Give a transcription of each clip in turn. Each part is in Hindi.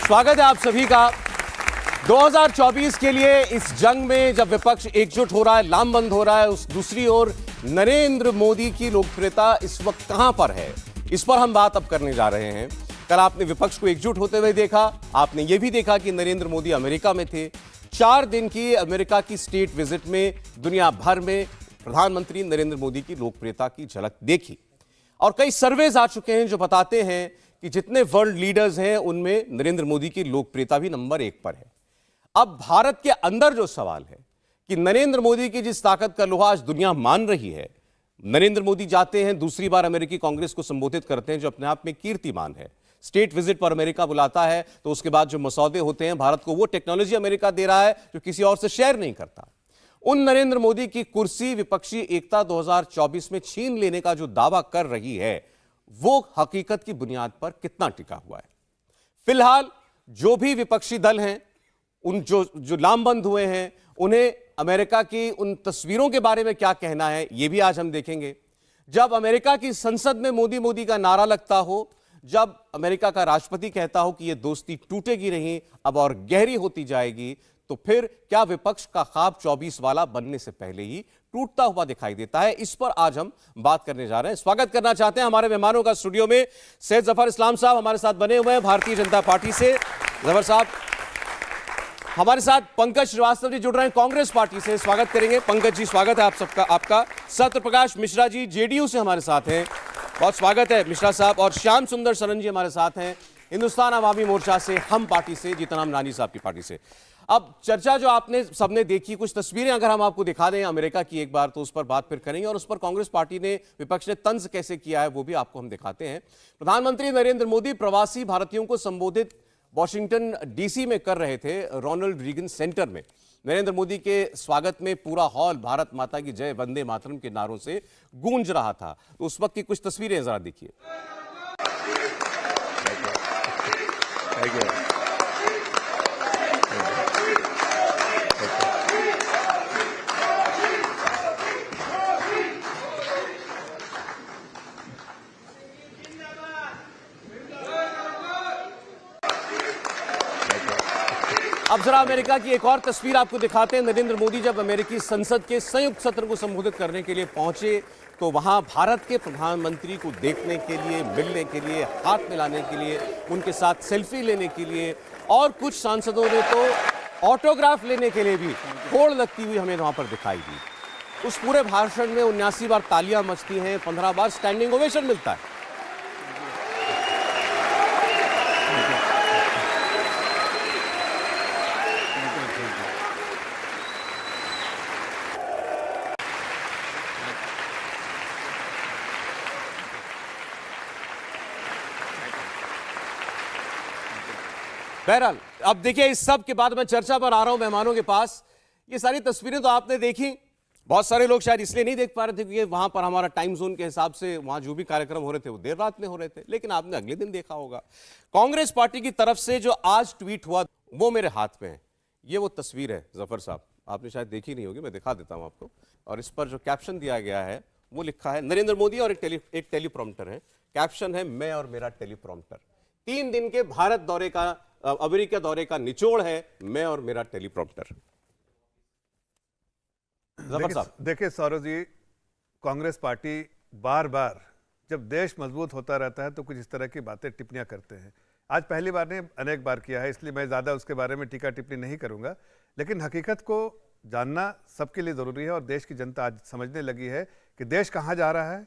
स्वागत है आप सभी का 2024 के लिए इस जंग में जब विपक्ष एकजुट हो रहा है, लामबंद हो रहा है, उस दूसरी ओर नरेंद्र मोदी की लोकप्रियता इस वक्त कहां पर है, इस पर हम बात अब करने जा रहे हैं। कल आपने विपक्ष को एकजुट होते हुए देखा, आपने यह भी देखा कि नरेंद्र मोदी अमेरिका में थे। 4 दिन की अमेरिका की स्टेट विजिट में दुनिया भर में प्रधानमंत्री नरेंद्र मोदी की लोकप्रियता की झलक देखी और कई सर्वेज आ चुके हैं जो बताते हैं कि जितने वर्ल्ड लीडर्स हैं उनमें नरेंद्र मोदी की लोकप्रियता भी नंबर 1 पर है। अब भारत के अंदर जो सवाल है कि नरेंद्र मोदी की जिस ताकत का लोहा आज दुनिया मान रही है, नरेंद्र मोदी जाते हैं, दूसरी बार अमेरिकी कांग्रेस को संबोधित करते हैं जो अपने आप में कीर्तिमान है। स्टेट विजिट पर अमेरिका बुलाता है तो उसके बाद जो मसौदे होते हैं, भारत को वो टेक्नोलॉजी अमेरिका दे रहा है जो किसी और से शेयर नहीं करता। उन नरेंद्र मोदी की कुर्सी विपक्षी एकता 2024 में छीन लेने का जो दावा कर रही है वो हकीकत की बुनियाद पर कितना टिका हुआ है। फिलहाल जो भी विपक्षी दल हैं, उन जो लामबंद हुए हैं, उन्हें अमेरिका की उन तस्वीरों के बारे में क्या कहना है यह भी आज हम देखेंगे। जब अमेरिका की संसद में मोदी मोदी का नारा लगता हो, जब अमेरिका का राष्ट्रपति कहता हो कि यह दोस्ती टूटेगी नहीं, अब और गहरी होती जाएगी, तो फिर क्या विपक्ष का ख्वाब 24 वाला बनने से पहले ही टूटता हुआ दिखाई देता है? इस पर आज हम बात करने जा रहे हैं। स्वागत करना चाहते हैं हमारे मेहमानों का स्टूडियो में। सैयद जफर इस्लाम साहब हमारे साथ बने हुए हैं भारतीय जनता पार्टी से। जफर साहब, हमारे साथ पंकज श्रीवास्तव जी जुड़ रहे हैं कांग्रेस पार्टी से, स्वागत करेंगे। पंकज जी, स्वागत है आप सबका। आपका सत्य प्रकाश मिश्रा जी जेडीयू से हमारे साथ हैं, बहुत स्वागत है मिश्रा साहब। और श्याम सुंदर सरन जी हमारे साथ हैं हिंदुस्तान अवामी मोर्चा से, हम पार्टी से, जीतनराम मांझी साहब की पार्टी से। अब चर्चा जो आपने सबने देखी, कुछ तस्वीरें अगर हम आपको दिखा दें अमेरिका की एक बार, तो उस पर बात फिर करेंगे और उस पर कांग्रेस पार्टी ने, विपक्ष ने तंज कैसे किया है वो भी आपको हम दिखाते हैं। प्रधानमंत्री नरेंद्र मोदी प्रवासी भारतीयों को संबोधित वॉशिंगटन डीसी में कर रहे थे, रोनाल्ड रीगन सेंटर में। नरेंद्र मोदी के स्वागत में पूरा हॉल भारत माता की जय, वंदे मातरम के नारों से गूंज रहा था। तो उस वक्त की कुछ तस्वीरें जरा देखिए। अब जरा अमेरिका की एक और तस्वीर आपको दिखाते हैं। नरेंद्र मोदी जब अमेरिकी संसद के संयुक्त सत्र को संबोधित करने के लिए पहुंचे तो वहां भारत के प्रधानमंत्री को देखने के लिए, मिलने के लिए, हाथ मिलाने के लिए, उनके साथ सेल्फी लेने के लिए और कुछ सांसदों ने तो ऑटोग्राफ लेने के लिए भी होड़ लगती हुई हमें वहां पर दिखाई दी। उस पूरे भाषण में 79 बार तालियां मचती हैं, 15 बार स्टैंडिंग ओवेशन मिलता है। बहरहाल अब देखिए, इस सब के बाद मैं चर्चा पर आ रहा हूं मेहमानों के पास। ये सारी तस्वीरें तो आपने देखी, बहुत सारे लोग शायद इसलिए नहीं देख पा रहे थे क्योंकि वहां पर हमारा टाइम जोन के हिसाब से वहां जो भी कार्यक्रम हो रहे थे वो देर रात में हो रहे थे, लेकिन आपने अगले दिन देखा होगा। कांग्रेस पार्टी की तरफ से जो आज ट्वीट हुआ वो मेरे हाथ में है। ये वो तस्वीर है जफर साहब, आपने शायद देखी नहीं होगी, मैं दिखा देता हूं आपको। और इस पर जो कैप्शन दिया गया है वो लिखा है नरेंद्र मोदी और एक टेलीप्रॉम्प्टर है। कैप्शन है मैं और मेरा टेलीप्रॉम्प्टर। 3 दिन के भारत दौरे का, अमेरिका दौरे का निचोड़ है मैं और मेरा टेलीप्रॉम्प्टर। देखिए सौरभ जी, कांग्रेस पार्टी बार बार जब देश मजबूत होता रहता है तो कुछ इस तरह की बातें, टिप्पणियां करते हैं। आज पहली बार नहीं, अनेक बार किया है, इसलिए मैं ज़्यादा उसके बारे में टीका टिप्पणी नहीं करूंगा। लेकिन हकीकत को जानना सबके लिए ज़रूरी है और देश की जनता आज समझने लगी है कि देश कहाँ जा रहा है,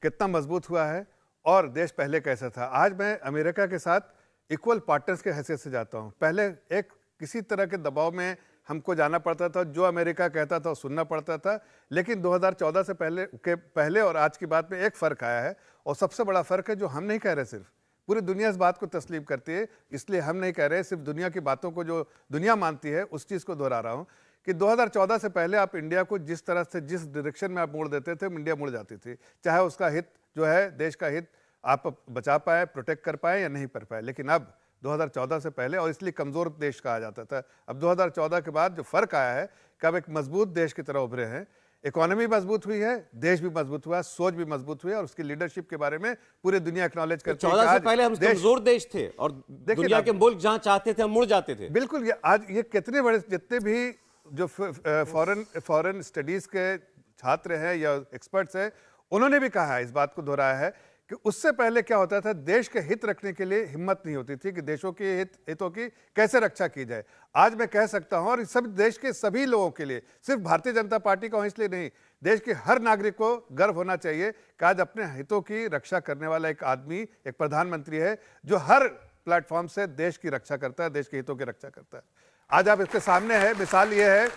कितना मजबूत हुआ है और देश पहले कैसा था। आज मैं अमेरिका के साथ इक्वल पार्टनर्स के हैसियत से जाता हूँ। पहले एक किसी तरह के दबाव में हमको जाना पड़ता था, जो अमेरिका कहता था सुनना पड़ता था। लेकिन 2014 से पहले और आज की बात में एक फ़र्क आया है और सबसे बड़ा फ़र्क है जो हम नहीं कह रहे, सिर्फ पूरी दुनिया इस बात को तस्लीम करती है, इसलिए हम नहीं कह रहे, सिर्फ दुनिया की बातों को जो दुनिया मानती है उस चीज़ को दोहरा रहा हूँ कि 2014 से पहले आप इंडिया को जिस तरह से, जिस डायरेक्शन में आप मोड़ देते थे, इंडिया मुड़ जाती थी। चाहे उसका हित जो है, देश का हित आप बचा पाए, प्रोटेक्ट कर पाए या नहीं कर पाए। लेकिन अब 2014 से पहले, और इसलिए कमज़ोर देश कहा जाता था, अब 2014 के बाद जो फ़र्क आया है कि अब एक मजबूत देश की तरह उभरे हैं। इकोनॉमी मजबूत हुई है, देश भी मजबूत हुआ, सोच भी मजबूत हुई है, और उसकी लीडरशिप के बारे में पूरी दुनिया एक्नॉलेज करती है। 14 से पहले हम कमजोर देश थे और दुनिया के मुल्क जहां चाहते थे हम मुड़ जाते थे। बिल्कुल, ये आज ये कितने बड़े, जितने भी जो फॉरेन स्टडीज के छात्र हैं या एक्सपर्ट्स हैं, उन्होंने भी कहा है, इस बात को दोहराया है कि उससे पहले क्या होता था, देश के हित रखने के लिए हिम्मत नहीं होती थी कि देशों के हितों की कैसे रक्षा की जाए। आज मैं कह सकता हूं, और सब देश के सभी लोगों के लिए, सिर्फ भारतीय जनता पार्टी का इसलिए नहीं, देश के हर नागरिक को गर्व होना चाहिए कि आज अपने हितों की रक्षा करने वाला एक आदमी, एक प्रधानमंत्री है जो हर प्लेटफॉर्म से देश की रक्षा करता है, देश के हितों की रक्षा करता है। आज आप इसके सामने है, मिसाल ये है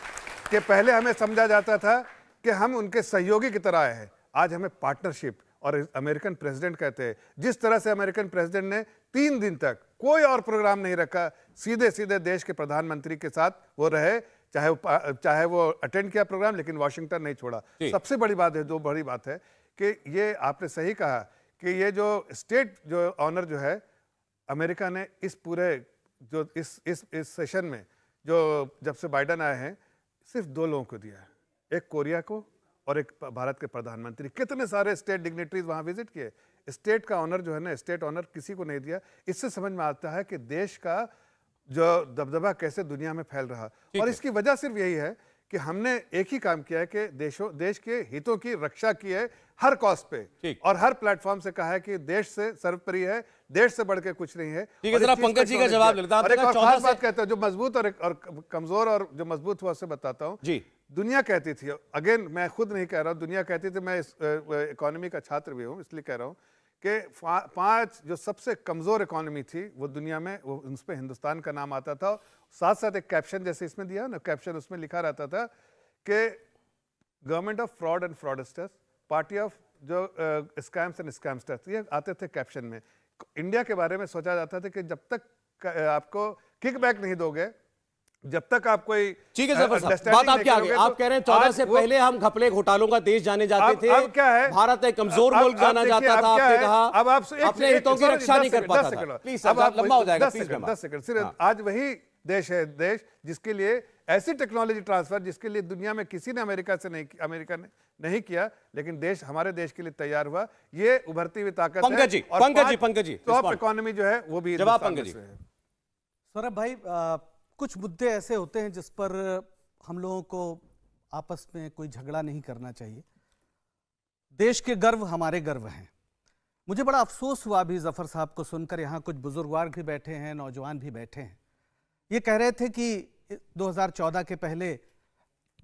कि पहले हमें समझा जाता था कि हम उनके सहयोगी की तरह आए हैं, आज हमें पार्टनरशिप और अमेरिकन प्रेसिडेंट कहते हैं। जिस तरह से अमेरिकन प्रेसिडेंट ने 3 दिन तक कोई और प्रोग्राम नहीं रखा, सीधे सीधे देश के प्रधानमंत्री के साथ वो रहे, चाहे वो अटेंड किया प्रोग्राम, लेकिन वाशिंगटन नहीं छोड़ा। सबसे बड़ी बात है, जो बड़ी बात है कि ये आपने सही कहा कि ये जो स्टेट जो ऑनर जो है, अमेरिका ने इस पूरे जो इस सेशन में जो जब से बाइडन आए हैं, सिर्फ 2 लोगों को दिया है, एक कोरिया को और एक भारत के प्रधानमंत्री। कितने सारे स्टेट डिग्नेटरीज वहां विजिट किए, स्टेट का ऑनर जो है ना, स्टेट ऑनर किसी को नहीं दिया। इससे समझ में आता है कि देश का जो दबदबा कैसे दुनिया में फैल रहा, और इसकी वजह सिर्फ यही है कि हमने एक ही काम किया है कि देश के हितों की रक्षा की है हर कॉस्ट पे, और हर प्लेटफॉर्म से कहा है कि देश से सर्वोपरि है, देश से बढ़ के कुछ नहीं है। ठीक है, जरा पंकज जी का जवाब लेता हूं। और एक और खास बात कहता हूं, जो मजबूत और कमजोर और जो मजबूत हुआ उससे बताता हूं जी। दुनिया कहती थी, अगेन मैं खुद नहीं कह रहा हूं, दुनिया कहती थी, मैं इकोनॉमी का छात्र भी हूं इसलिए कह रहा हूं कि 5 जो सबसे कमजोर इकोनॉमी थी वो दुनिया में, वो उस पर हिंदुस्तान का नाम आता था। साथ साथ एक कैप्शन जैसे इसमें दिया ना, कैप्शन उसमें लिखा रहता था कि government of fraud and fraudsters, party of जो स्कैम्स एंड स्कैमस्टर्स, ये आते थे कैप्शन में। इंडिया के बारे में सोचा जाता था कि जब तक आपको किकबैक नहीं दोगे, जब तक आप कोई, ठीक है जफर साहब, बात आपके आगे, आप कह रहे हैं 14 से पहले हम घपले घोटालों का देश जाने जाते थे, अब क्या है, भारत एक कमजोर मुल्क जाना जाता था, आपने कहा अब आप अपने हितों की रक्षा नहीं कर पाता था। प्लीज अब लंबा हो जाएगा, 10 सेकंड सिर्फ। आज वही देश है, देश जिसके लिए ऐसी टेक्नोलॉजी ट्रांसफर जिसके लिए दुनिया में किसी ने अमेरिका ने नहीं किया, लेकिन देश, हमारे देश के लिए तैयार हुआ। ये उभरती हुई ताकत है। पंकज जी टॉप इकोनॉमी जो है वो भी जवाब पंकज जी। सौरभ भाई, कुछ मुद्दे ऐसे होते हैं जिस पर हम लोगों को आपस में कोई झगड़ा नहीं करना चाहिए। देश के गर्व हमारे गर्व हैं। मुझे बड़ा अफसोस हुआ अभी जफर साहब को सुनकर, यहाँ कुछ बुजुर्गवार भी बैठे हैं, नौजवान भी बैठे हैं, ये कह रहे थे कि 2014 के पहले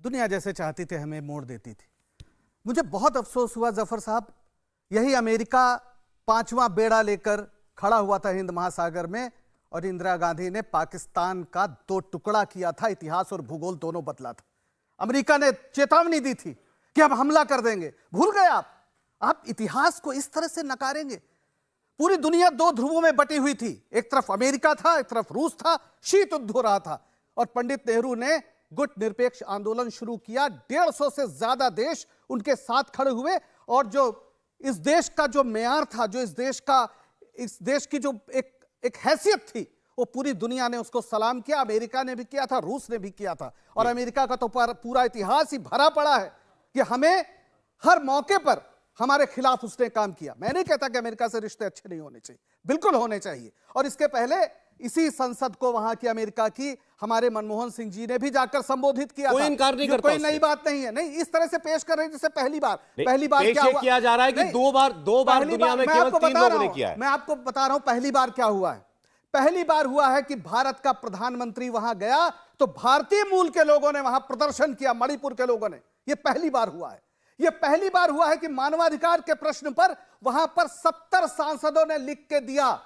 दुनिया जैसे चाहती थी हमें मोड़ देती थी। मुझे बहुत अफसोस हुआ जफर साहब, यही अमेरिका 5वां बेड़ा लेकर खड़ा हुआ था हिंद महासागर में, और इंदिरा गांधी ने पाकिस्तान का 2 टुकड़ा किया था, इतिहास और भूगोल दोनों बदला था। अमेरिका ने चेतावनी दी थी कि अब हमला कर देंगे, भूल गए आप इतिहास को इस तरह से नकारेंगे। पूरी दुनिया 2 ध्रुवों में बटी हुई थी, एक तरफ अमेरिका था, एक तरफ रूस था, शीत युद्ध हो रहा था, और पंडित नेहरू ने गुट निरपेक्ष आंदोलन शुरू किया। 150 से ज्यादा देश उनके साथ खड़े हुए, और जो इस देश का जो मेयार था, जो इस देश की जो एक हैसियत थी, वो पूरी दुनिया ने उसको सलाम किया। अमेरिका ने भी किया था, रूस ने भी किया था, और अमेरिका का तो पूरा इतिहास ही भरा पड़ा है कि हमें हर मौके पर हमारे खिलाफ उसने काम किया। मैं नहीं कहता कि अमेरिका से रिश्ते अच्छे नहीं होने चाहिए, बिल्कुल होने चाहिए। और इसके पहले इसी संसद को वहां की अमेरिका की हमारे मनमोहन सिंह जी ने भी जाकर संबोधित किया, कोई इनकार नहीं करता, कोई नई बात नहीं है। नहीं, इस तरह से पेश कर रहे हैं जैसे पहली बार क्या हुआ, किया जा रहा है कि दो बार दुनिया में केवल 3 लोगों ने किया है। मैं आपको बता रहा हूं पहली बार क्या हुआ है। पहली बार हुआ है कि भारत का प्रधानमंत्री वहां गया तो भारतीय मूल के लोगों ने वहां प्रदर्शन किया, मणिपुर के लोगों ने। यह पहली बार हुआ है। यह पहली बार हुआ है कि मानवाधिकार के प्रश्न पर वहां पर 70 सांसदों ने लिख के दिया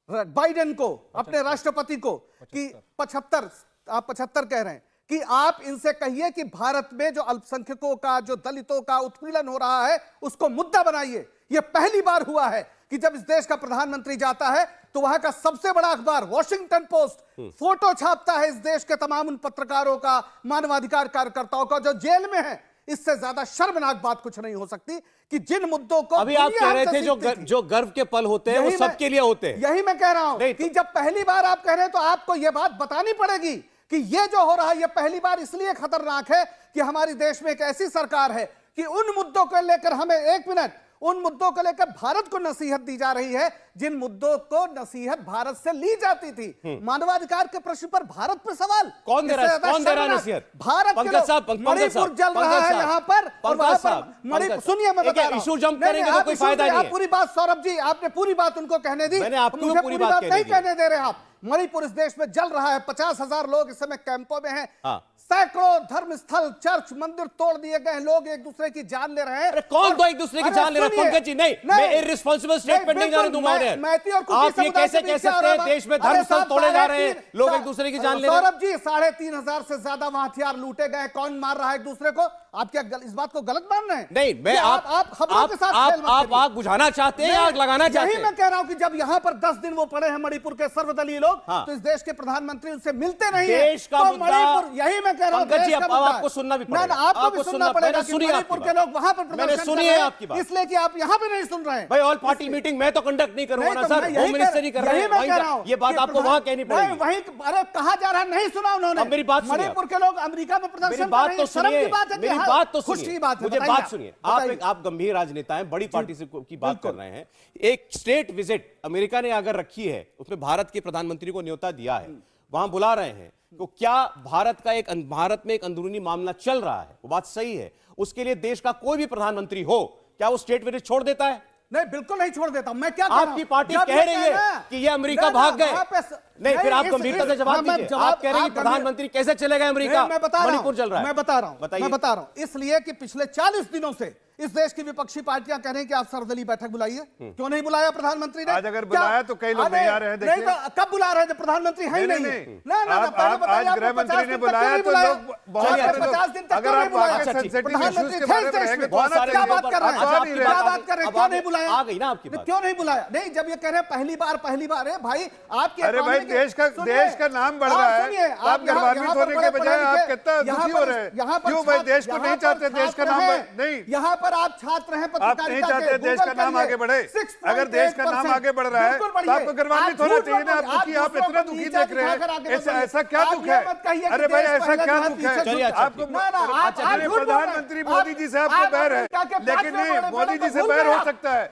बाइडेन को, अपने राष्ट्रपति को, कि 75, आप 75 कह रहे हैं, कि आप इनसे कहिए कि भारत में जो अल्पसंख्यकों का, जो दलितों का उत्पीड़न हो रहा है उसको मुद्दा बनाइए। यह पहली बार हुआ है कि जब इस देश का प्रधानमंत्री जाता है तो वहां का सबसे बड़ा अखबार वॉशिंगटन पोस्ट फोटो छापता है इस देश के तमाम उन पत्रकारों का, मानवाधिकार कार्यकर्ताओं का जो जेल में है। इससे ज्यादा शर्मनाक बात कुछ नहीं हो सकती कि जिन मुद्दों को अभी आप कह रहे थे जो गर्व के पल होते हैं वो सबके लिए होते हैं। यही मैं कह रहा हूं कि जब पहली बार आप कह रहे हैं तो आपको यह बात बतानी पड़ेगी कि यह जो हो रहा है यह पहली बार इसलिए खतरनाक है कि हमारी देश में एक ऐसी सरकार है कि उन मुद्दों को लेकर हमें, एक मिनट, उन मुद्दों को लेकर भारत को नसीहत दी जा रही है जिन मुद्दों को नसीहत भारत से ली जाती थी। मानवाधिकार के प्रश्न पर भारत पर सवाल कौन दे रहा है नसीहत? भारत के लोग, मणिपुर जल रहा है यहाँ पर, और वहां पर मणिपुर, सुनिए मैं बता रहा हूं, इशू जंप करेंगे तो कोई फायदा नहीं है। पूरी बात सौरभ जी, आपने पूरी बात उनको कहने दी, मैंने आपको मुझे पूरी बात नहीं कहने दे रहे आप। मणिपुर इस देश में जल रहा है, 50,000 लोग इस समय कैंपों में हैं, सैकड़ों धर्मस्थल, चर्च, मंदिर तोड़ दिए गए, लोग एक दूसरे की जान ले रहे हैं। अरे कौन तो एक दूसरे की जान ले रहा है? पंकज जी नहीं, मैं इररिस्पांसिबल स्टेटमेंट नहीं जाने दूंगा। आप ये कैसे कह सकते हैं देश में धर्मस्थल तोड़े जा रहे हैं, लोग एक दूसरे की जान ले रहे हैं? सौरभ जी, 3,500 से ज्यादा वहां हथियार लूटे गए, कौन मार रहा है एक दूसरे को? आप क्या इस बात को गलत मान रहे हैं? नहीं, मैं आप खबरों के साथ आप आग बुझाना चाहते हैं, आग लगाना चाहते हैं? यही मैं कह रहा हूं कि जब यहां पर 10 दिन वो पड़े हैं मणिपुर के सर्वदलीय लोग, तो इस देश के प्रधानमंत्री उनसे मिलते नहीं है। देश का मुद्दा, यही मैं कह रहा हूं, पंकज जी अब आपको सुनना भी पड़ेगा, आपको भी सुनना पड़ेगा कि मणिपुर के लोग वहां पर प्रदर्शन कर रहे हैं, इसलिए कि आप यहां पे नहीं सुन रहे हैं। भाई ऑल पार्टी मीटिंग मैं तो कंडक्ट नहीं करूंगा ना सर, होम मिनिस्टर ही कर रहे हैं, ये बात आपको वहां कहनी पड़ेगी। वहीं अरे कहा जा रहा है, नहीं सुना उन्होंने। मेरी बात सुनिए, मणिपुर के लोग अमेरिका में प्रदर्शन मेरी बात तो सुनिए, मेरी बात तो सुनिए, मुझे बात सुनिए। आप गंभीर राजनेता हैं, बड़ी पार्टी से की बात कर रहे हैं। एक स्टेट विजिट अमेरिका ने अगर रखी है, उसमें भारत के प्रधानमंत्री को न्योता दिया है, वहां बुला रहे हैं, तो क्या भारत में एक अंदरूनी मामला चल रहा है, वो बात सही है, उसके लिए देश का कोई भी प्रधानमंत्री हो, क्या वो स्टेट विजिट छोड़ देता है? नहीं, बिल्कुल नहीं छोड़ देता। मैं क्या आपकी पार्टी कह रही है कि ये अमेरिका भाग गए, नहीं फिर आप गंभीरता से जवाब दीजिए। आप कह रहे हैं प्रधानमंत्री कैसे चले गए अमेरिका? मणिपुर चल रहा है, मैं बता रहा हूं, इसलिए कि पिछले 40 दिनों से इस देश की विपक्षी पार्टियां कह रही हैं कि आप सर्वदलीय बैठक बुलाइए। क्यों नहीं बुलाया प्रधानमंत्री ने? आज अगर बुलाया तो कई लोग नहीं आ रहे हैं। नहीं तो कब बुला रहे थे? प्रधानमंत्री है ही नहीं। ना आज गृह मंत्री ने बुलाया तो लोग बहुत सारे 50 दिन तक अगर आप प्रधानमंत्री थे इस देश में, क्या बात कर रहे हैं? क्या बात कर रहे हैं? क्यों नहीं बुलाया? आ गई ना आपकी बात, क्यों नहीं बुलाया? नहीं, जब ये कह रहे हैं पहली बार है भाई, आपके अरे भाई देश का नाम बढ़ रहा है, आप गर्वान्वित होने के बजाय आप कितना दुखी हो रहे हैं? क्यों भाई देश को नहीं चाहते? देश का नाम नहीं, यहाँ पर आप छात्र हैं, आप नहीं चाहते देश का नाम आगे बढ़े? अगर देश का नाम आगे बढ़ रहा है तो आपको गर्वान्वित होना चाहिए ना, कि आप इतना दुखी देख रहे हैं। ऐसा क्या दुख है? अरे भाई ऐसा क्या दुख है? आपको प्रधानमंत्री मोदी जी से आपको बैर है, लेकिन नहीं, मोदी जी से बैर हो सकता है,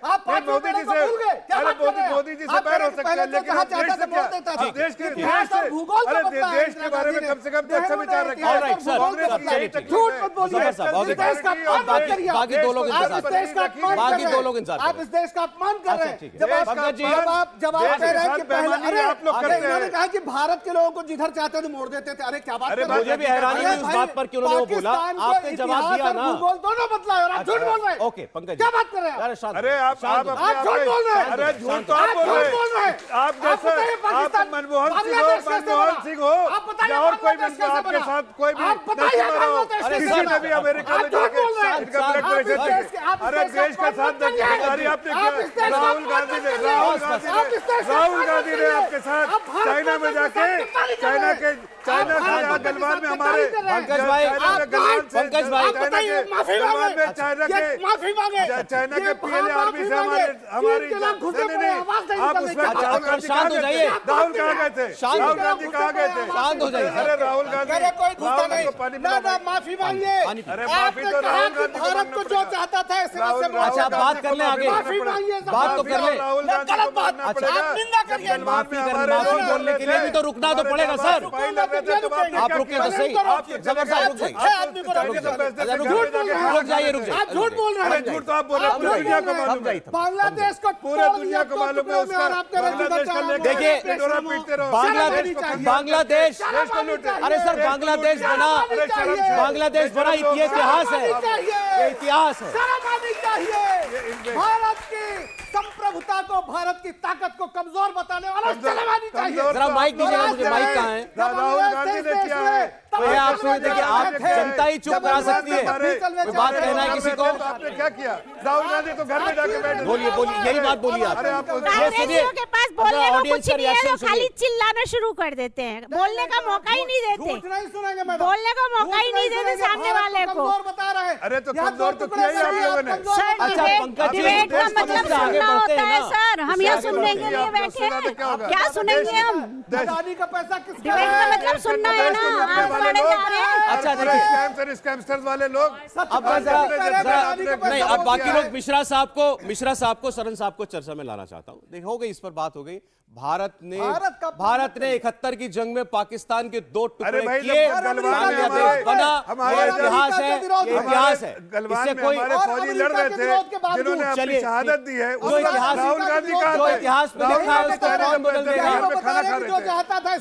मोदी जी से, अरे मोदी जी से बैर हो सकता है, लेकिन देश के बारे में कम से कम तो अच्छा विचार रखें। बाकी दो लोग बाकी दो लोग इंतजार, आप इस देश का अपमान कर रहे हैं। जब आप कह रहे हैं कि पहले, अरे इन्होंने कहा कि भारत के लोगों को जिधर चाहते थे मोड़ देते थे। अरे क्या बात कर रहे हैं? मुझे भी हैरानी हुई उस बात पर कि उन्होंने वो बोला, आपने जवाब दिया ना। भूगोल दोनों बदला है और आप झूठ बोल रहे हैं। ओके पंकज, क्या बात कर रहे हैं? अरे आप झूठ बोल रहे हैं। अरे झूठ तो आप बोल रहे हैं। आप जैसे आप मनमोहन सिंह हो या और कोई आपके साथ कोई भी किसी ने भी अमेरिका में जाके इनका ब्लड प्रेशर, अरे देश का साथ देने आपने किया। राहुल गांधी ने आपके साथ चाइना में जाके चाइना से यहाँ गलवान में हमारे पंकज भाई चाइना के पीएलए आर्मी से हमारी आप उसमें शांत हो जाइए। राहुल कहाँ गए थे? राहुल गांधी कहाँ गए थे? शांत हो जाइए। अरे राहुल गांधी कोई घुसा नहीं, ना माफी मांगिए। अरे माफी तो राहुल गांधी भारत को जो चाहता था अच्छा बात कर ले आगे, बात तो कर ले। राहुल गांधी को मानना पड़ेगा। माफी बोलने के लिए भी तो रुकना तो पड़ेगा सर। आप रुके तो सही, जबर साहब रुक जाइए, रुक जाइए। आप झूठ बोल रहे हैं। झूठ तो आप बोल रहे हैं, पूरी दुनिया को मालूम है। बांग्लादेश को पूरे दुनिया को मालूम है उसका। देखिए बांग्लादेश, अरे सर बांग्लादेश बना ये इतिहास है, ये इतिहास है। भारत की संप्रभुता को, भारत की ताकत को कमजोर बताने वाला चलवानी चाहिए। जरा माइक दीजिएगा मुझे, माइक कहाँ है? राहुल गांधी ने किया है। आप सोचते कि आप जनता ही चुप करा सकती है, कोई बात कहना है किसी को? आपने क्या किया? राहुल गांधी तो घर में जाके बैठे। बोलिए यही बात बोलिए आप। कांग्रेसियों के पास बोलने को कुछ नहीं है, वो खाली चिल्लाना शुरू कर देते हैं, बोलने का मौका ही नहीं देते, बोलने का मौका ही नहीं देते सामने वाले को। अरे तो कमजोर तो किया ही आप लोगों ने। सर डिबेट का मतलब सुनना होता है सर, हम यहाँ सुनने के लिए बैठे हैं, क्या सुनेंगे हम? अदानी का पैसा किसका डिबेट का मतलब सुनना है ना। वाले बढ़े लोग, जा रहे हैं। अच्छा, देखिए। स्कैमस्टर्स वाले लोग अब नहीं, अब बाकी लोग मिश्रा साहब को सरन साहब को चर्चा में लाना चाहता हूं। देखो, हो गई इस पर बात हो गई। भारत ने 71 की जंग में पाकिस्तान के 2 टुकड़े किए, बांग्लादेश बना। ये इतिहास है, ये इतिहास है। इससे कोई फौजी लड़ रहे थे जिन्होंने अपनी शहादत दी है। जो इतिहास राहुल गांधी का जो इतिहास में लिखा है उसको कौन बदल देगा?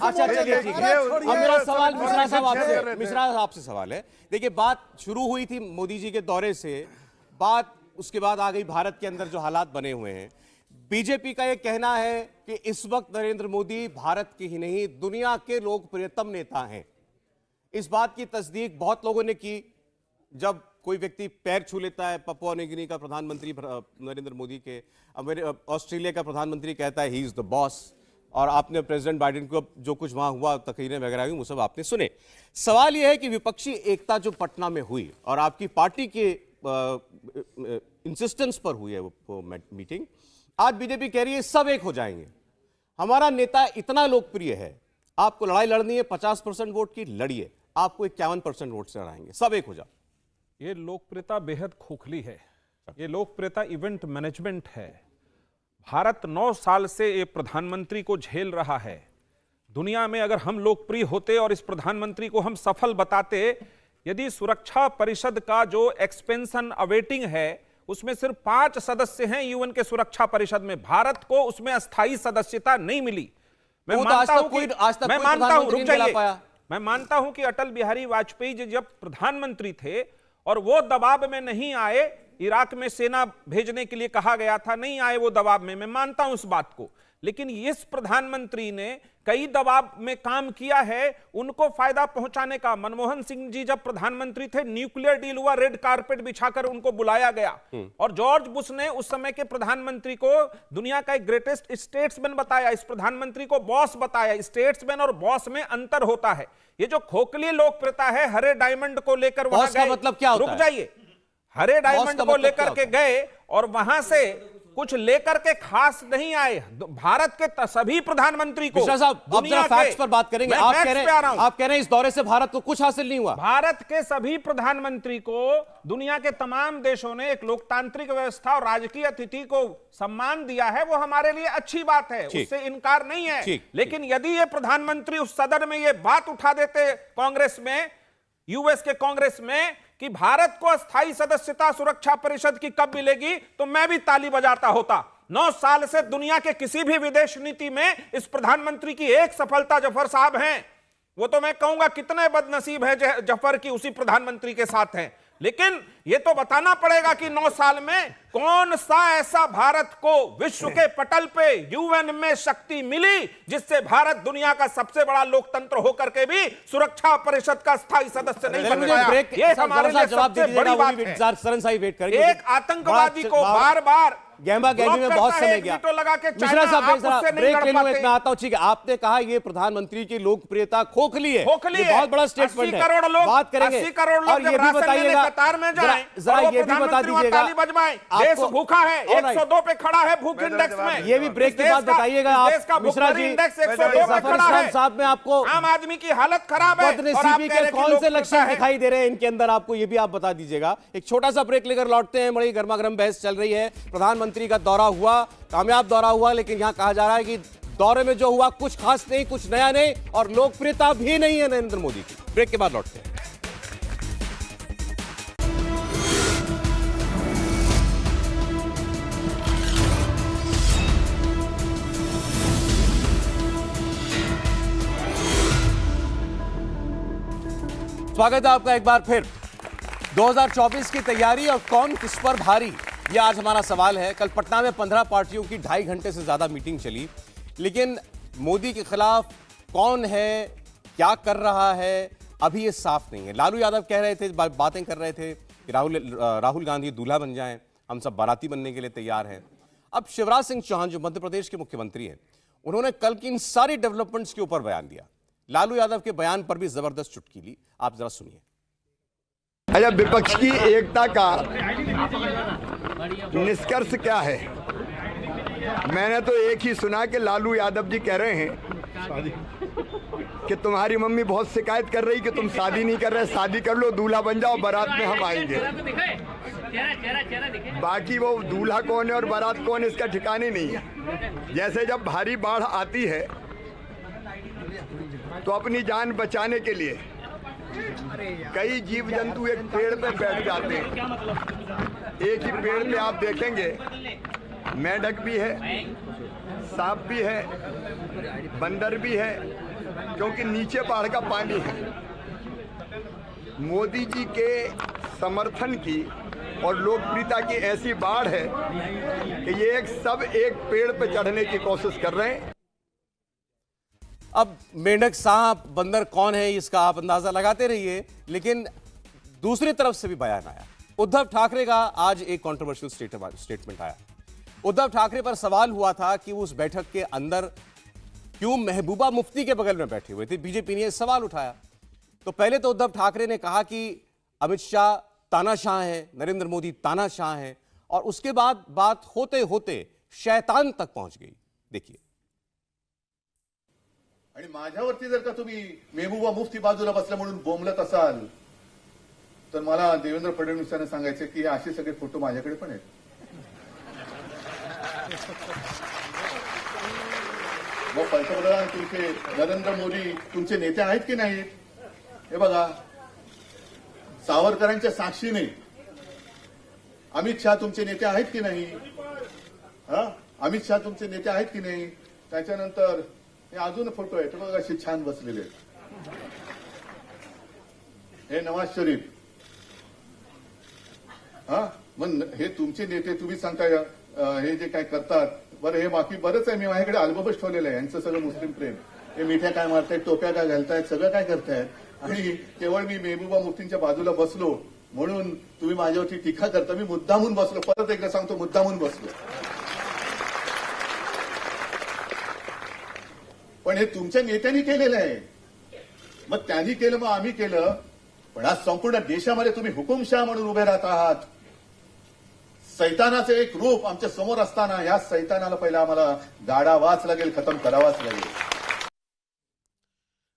अच्छा, चलिए, ठीक है। अब मेरा सवाल मिश्रा साहब आपसे सवाल है। देखिए, बात शुरू हुई थी मोदी जी के दौरे से, बात उसके बाद आ गई भारत के अंदर जो हालात बने हुए हैं। बीजेपी का यह कहना है कि इस वक्त नरेंद्र मोदी भारत के ही नहीं दुनिया के लोकप्रियतम नेता हैं। इस बात की तस्दीक बहुत लोगों ने की जब कोई व्यक्ति पैर छू लेता है पपुआ न्यू गिनी का प्रधानमंत्री नरेंद्र मोदी के, ऑस्ट्रेलिया का प्रधानमंत्री कहता है ही इज द बॉस, और आपने प्रेसिडेंट बाइडेन को जो कुछ वहां हुआ, तकरीरें वगैरह हुई, वो सब आपने सुने। सवाल यह है कि विपक्षी एकता जो पटना में हुई और आपकी पार्टी के इंसिस्टेंस पर हुई है वो मीटिंग, आज बीजेपी कह रही है सब एक हो जाएंगे। हमारा नेता इतना लोकप्रिय है, आपको लड़ाई लड़नी है 50% वोट की, लड़िए, आपको 51% वोट से लड़ाएंगे, सब एक हो जाओ। ये लोकप्रियता बेहद खोखली है, ये लोकप्रियता इवेंट मैनेजमेंट है। भारत 9 साल से ये प्रधानमंत्री को झेल रहा है। दुनिया में अगर हम लोकप्रिय होते और इस प्रधानमंत्री को हम सफल बताते, यदि सुरक्षा परिषद का जो एक्सपेंशन अवेटिंग है उसमें सिर्फ 5 सदस्य हैं यूएन के सुरक्षा परिषद में, भारत को उसमें अस्थायी सदस्यता नहीं मिली। मैं मानता हूं कि अटल बिहारी वाजपेयी जी जब प्रधानमंत्री थे और वो दबाव में नहीं आए, इराक में सेना भेजने के लिए कहा गया था, नहीं आए वो दबाव में, मैं मानता हूं उस बात को। लेकिन इस प्रधानमंत्री ने कई दबाव में काम किया है उनको फायदा पहुंचाने का। मनमोहन सिंह जी जब प्रधानमंत्री थे, न्यूक्लियर डील हुआ, रेड कारपेट बिछाकर उनको बुलाया गया, और जॉर्ज बुश ने उस समय के प्रधानमंत्री को दुनिया का एक ग्रेटेस्ट स्टेट्समैन बताया, इस प्रधानमंत्री को बॉस बताया। स्टेट्समैन और बॉस में अंतर होता है। ये जो खोखली लोकप्रियता है, हरे डायमंड को लेकर वहां गए, मतलब क्या होता है? रुक जाइए, हरे डायमंड को लेकर के गए और वहां से कुछ लेकर के खास नहीं आए। भारत के सभी प्रधानमंत्री को, मिश्रा साहब, अब जरा फैक्ट्स पर बात करेंगे। आप कह रहे हैं इस दौरे से भारत को कुछ हासिल नहीं हुआ। भारत के सभी प्रधानमंत्री को दुनिया के तमाम देशों ने एक लोकतांत्रिक व्यवस्था और राजकीय अतिथि को सम्मान दिया है, वो हमारे लिए अच्छी बात है, उससे इनकार नहीं है। लेकिन यदि ये प्रधानमंत्री उस सदन में ये बात उठा देते कांग्रेस में, यूएस के कांग्रेस में, कि भारत को अस्थायी सदस्यता सुरक्षा परिषद की कब मिलेगी, तो मैं भी ताली बजाता होता। 9 साल से दुनिया के किसी भी विदेश नीति में इस प्रधानमंत्री की एक सफलता जफर साहब हैं। वो तो मैं कहूंगा कितने बदनसीब है जफर की उसी प्रधानमंत्री के साथ हैं। लेकिन यह तो बताना पड़ेगा कि 9 साल में कौन सा ऐसा भारत को विश्व के पटल पे यूएन में शक्ति मिली जिससे भारत दुनिया का सबसे बड़ा लोकतंत्र होकर के भी सुरक्षा परिषद का स्थायी सदस्य नहीं बन पाया। ये हमारे लिए सबसे बड़ी बात है। सरन साहब वेट करेंगे। एक आतंकवादी को बार बार गहमा गहमी में बहुत समय गया। मिश्रा साहब, ब्रेक लेने में आता हूं। ठीक है, आपने कहा ये प्रधानमंत्री की लोकप्रियता खोखली है, ये बहुत बड़ा स्टेटमेंट है, बात करेंगे। 80 करोड़ लोग और ये भी बताइएगा, कतार में जाएं, जरा ये भी बता दीजिएगा, देश भूखा है, 102 पे खड़ा है भूख इंडेक्स में। ये भी ब्रेक के बाद बताइएगा आप, मिश्रा जी, इंडेक्स 102 पे खड़ा है। साहब में आपको आम आदमी की हालत खराब है, बदनसीबी के कौन से लक्षण दिखाई दे रहे हैं इनके अंदर, आपको ये भी आप बता दीजिएगा। एक छोटा सा ब्रेक लेकर लौटते हैं। बड़ी गर्मागर्म बहस चल रही है। प्रधानमंत्री का दौरा हुआ, कामयाब दौरा हुआ, लेकिन यहां कहा जा रहा है कि दौरे में जो हुआ कुछ खास नहीं, कुछ नया नहीं, और लोकप्रियता भी नहीं है नरेंद्र मोदी की। ब्रेक के बाद लौटते हैं। स्वागत है आपका एक बार फिर। 2024 की तैयारी और कौन किस पर भारी, यह आज हमारा सवाल है। कल पटना में 15 पार्टियों की 2.5 घंटे से ज्यादा मीटिंग चली, लेकिन मोदी के खिलाफ कौन है, क्या कर रहा है, अभी ये साफ नहीं है। लालू यादव कह रहे थे, बातें कर रहे थे कि राहुल गांधी दूल्हा बन जाएं, हम सब बाराती बनने के लिए तैयार हैं। अब शिवराज सिंह चौहान जो मध्य प्रदेश के मुख्यमंत्री हैं, उन्होंने कल की इन सारी डेवलपमेंट्स के ऊपर बयान दिया। लालू यादव के बयान पर भी जबरदस्त चुटकी ली, आप जरा सुनिए। अच्छा, विपक्ष की एकता का निष्कर्ष क्या है? मैंने तो एक ही सुना कि लालू यादव जी कह रहे हैं कि तुम्हारी मम्मी बहुत शिकायत कर रही कि तुम शादी नहीं कर रहे, शादी कर लो, दूल्हा बन जाओ, बारात में हम आएंगे। बाकी वो दूल्हा कौन है और बारात कौन है इसका ठिकाने नहीं है। जैसे जब भारी बाढ़ आती है तो अपनी जान बचाने के लिए कई जीव जंतु एक पेड़ पे बैठ जाते हैं। एक ही पेड़ पे आप देखेंगे मेंढक भी है, सांप भी है, बंदर भी है, क्योंकि नीचे पहाड़ का पानी है। मोदी जी के समर्थन की और लोकप्रियता की ऐसी बाढ़ है कि ये सब एक पेड़ पे चढ़ने की कोशिश कर रहे हैं। अब मेंढक, सांप, बंदर कौन है इसका आप अंदाजा लगाते रहिए, लेकिन दूसरी तरफ से भी बयान आया। उद्धव ठाकरे का आज एक कंट्रोवर्शियल स्टेटमेंट आया। उद्धव ठाकरे पर सवाल हुआ था कि उस बैठक के अंदर क्यों महबूबा मुफ्ती के बगल में बैठे हुए थे। बीजेपी ने सवाल उठाया तो पहले तो उद्धव ठाकरे ने कहा कि अमित शाह तानाशाह है, नरेंद्र मोदी तानाशाह है, और उसके बाद बात होते होते शैतान तक पहुंच गई। देखिए। आणि माझ्यावरती जर का तुम्ही महबूबा मुफ्ती बाजूला बसल्या म्हणून बोंबलत असाल तर मला देवेंद्र फडणवीस यांना सांगायचं की असे सगळे फोटो माझ्याकडे पण आहेत। मग पंतप्रधान तुमचे नरेंद्र मोदी तुमचे नेते आहेत की नाहीत? हे बघा, सावरकरांच्या साक्षीने अमित शाह तुमचे नेते आहेत की नाही? अमित शाह तुमचे नेते आहेत की नाही? त्याच्यानंतर हे अजून फोटो आहेत बघा, असे छान बसलेले आहेत। हे नवाज शरीफ, मग हे तुमचे नेते, तुम्ही सांगताय हे जे काय करतात, बरं हे बाकी बरंच आहे, मी माझ्याकडे अल्बमच ठेवलेलं आहे यांचं सगळं मुस्लिम प्रेम। हे मिठ्या काय मारतायत, टोप्या काय घालतायत, सगळं काय करतायत, आणि केवळ मी महबूबा मुफ्तींच्या बाजूला बसलो म्हणून तुम्ही माझ्यावरती टीका करता। मी मुद्दामून बसलो, परत एकदा सांगतो, मुद्दामून बसलो। पण हे तुमच्या नेत्यांनी केलेलं आहे, मग त्यांनी केलं, मग आम्ही केलं, पण आज संपूर्ण देशामध्ये तुम्ही हुकुमशाह म्हणून उभे राहत आहात। सैतानाचे एक रूप आमच्या समोर असताना या सैतानाला पहिला आम्हाला गाडावाच लागेल, खत्म करावाच लागेल।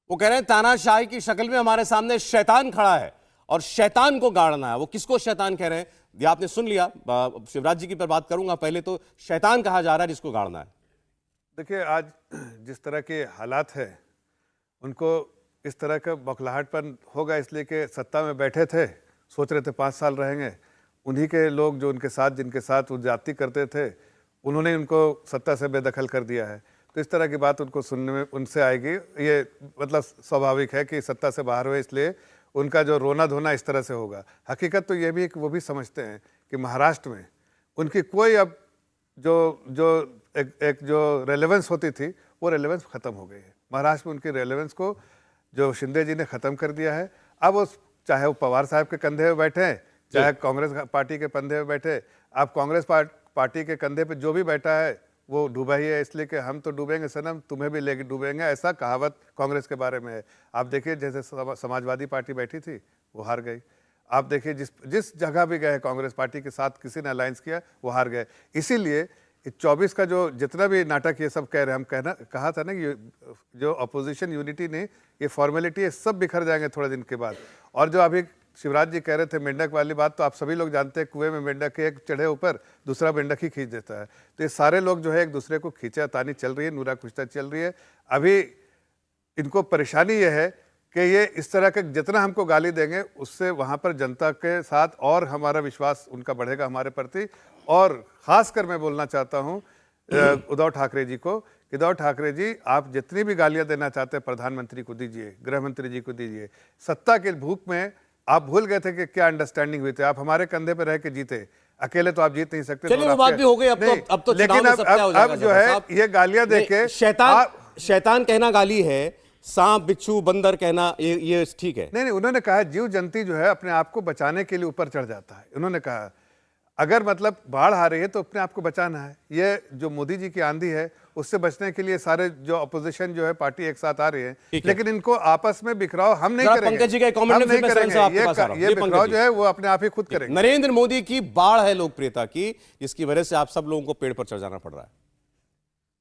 वो कह रहे हैं तानाशाही की शक्ल में हमारे सामने शैतान खड़ा है और शैतान को गाड़ना है। वो किसको शैतान कह रहे हैं ये आपने सुन लिया। शिवराज जी की पर बात करूंगा, पहले तो शैतान कहा जा रहा है जिसको गाड़ना है। देखिए, आज जिस तरह के हालात हैं उनको इस तरह का बौखलाहटपन होगा, इसलिए कि सत्ता में बैठे थे, सोच रहे थे 5 साल रहेंगे, उन्हीं के लोग जो उनके साथ, जिनके साथ वो जाति करते थे, उन्होंने उनको सत्ता से बेदखल कर दिया है। तो इस तरह की बात उनको सुनने में उनसे आएगी। ये मतलब स्वाभाविक है कि सत्ता से बाहर हुए, इसलिए उनका जो रोना धोना इस तरह से होगा। हकीकत तो ये भी कि वो भी समझते हैं कि महाराष्ट्र में उनकी कोई अब जो एक जो रेलेवेंस होती थी वो रेलेवेंस ख़त्म हो गई है। महाराष्ट्र में उनकी रेलेवेंस को जो शिंदे जी ने ख़त्म कर दिया है। अब वो चाहे वो पवार साहब के कंधे पे बैठे हैं, चाहे कांग्रेस पार्टी के कंधे पे बैठे, अब कांग्रेस पार्टी के कंधे पे जो भी बैठा है वो डूबा ही है, इसलिए कि हम तो डूबेंगे सनम, तुम्हें भी लेके डूबेंगे, ऐसा कहावत कांग्रेस के बारे में है। आप देखिए, जैसे समाजवादी पार्टी बैठी थी वो हार गई। आप देखिए, जिस जगह भी गए कांग्रेस पार्टी के साथ किसी ने अलायंस किया वो हार गए। इसीलिए 24 का जो जितना भी नाटक ये सब कह रहे हैं, हम कहा था ना कि जो अपोजिशन यूनिटी ने ये फॉर्मेलिटी है, सब बिखर जाएंगे थोड़े दिन के बाद। और जो अभी शिवराज जी कह रहे थे मेंढक वाली बात, तो आप सभी लोग जानते हैं, कुएं में मेंढक एक चढ़े ऊपर, दूसरा मेंढक ही खींच देता है। तो ये सारे लोग जो है एक दूसरे को खींचा तानी चल रही है, नूरा कुश्ता चल रही है। अभी इनको परेशानी ये है कि ये इस तरह के जितना हमको गाली देंगे उससे वहाँ पर जनता के साथ और हमारा विश्वास उनका बढ़ेगा हमारे प्रति। और ख़ासकर मैं बोलना चाहता हूँ उद्धव ठाकरे जी को, कि उद्धव ठाकरे जी, आप जितनी भी गालियाँ देना चाहते हैं प्रधानमंत्री को दीजिए, गृह मंत्री जी को दीजिए। सत्ता के भूख में आप भूल गए थे कि क्या अंडरस्टैंडिंग हुई थी। आप हमारे कंधे पे रह के जीते, अकेले तो आप जीत नहीं सकते। चलिए वो बात भी हो गई, अब तो लेकिन अब जो है ये गालियां देके शैतान कहना गाली है, सांप बिच्छू बंदर कहना ये ठीक है? नहीं, उन्होंने कहा जीव जंती जो है अपने आप को बचाने के लिए ऊपर चढ़ जाता है। उन्होंने कहा अगर मतलब बाढ़ आ रही है तो अपने आप को बचाना है। ये जो मोदी जी की आंधी है उससे बचने के लिए सारे जो अपोजिशन जो है पार्टी एक साथ आ रही है, लेकिन इनको आपस में बिखराव हम नहीं करेंगे। पंकज जी का कमेंट नहीं करेंगे, ये बिखराव जो है वो अपने आप ही खुद करेंगे। नरेंद्र मोदी की बाढ़ है लोकप्रियता की, जिसकी वजह से आप सब लोगों को पेड़ पर चढ़ जाना पड़ रहा है।